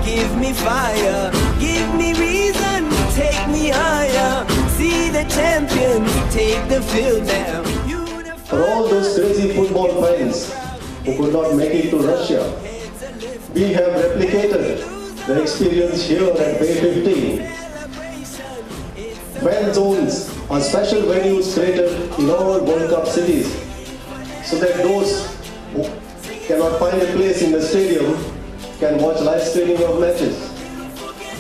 give me fire, give me reason, take me higher. See the champions take the field now. For all those crazy football fans who could not make it to Russia, we have replicated the experience here at Bay 15. Fan zones are special venues created in all World Cup cities so that those who cannot find a place in the stadium can watch live streaming of matches.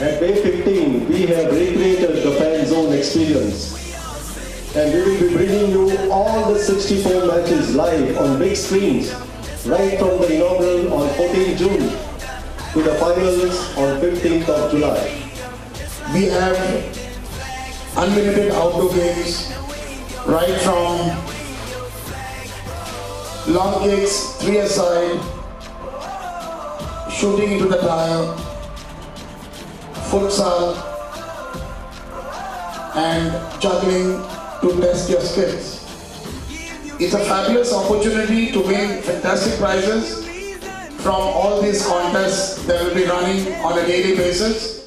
At Bay 15, we have recreated the fan zone experience. And we will be bringing you all the 64 matches live on big screens, right from the inaugural on 14 June to the finals on 15th of July. We have unlimited outdoor games, right from long kicks, 3-a-side, shooting into the tire, futsal, and juggling to test your skills. It's a fabulous opportunity to win fantastic prizes from all these contests that will be running on a daily basis.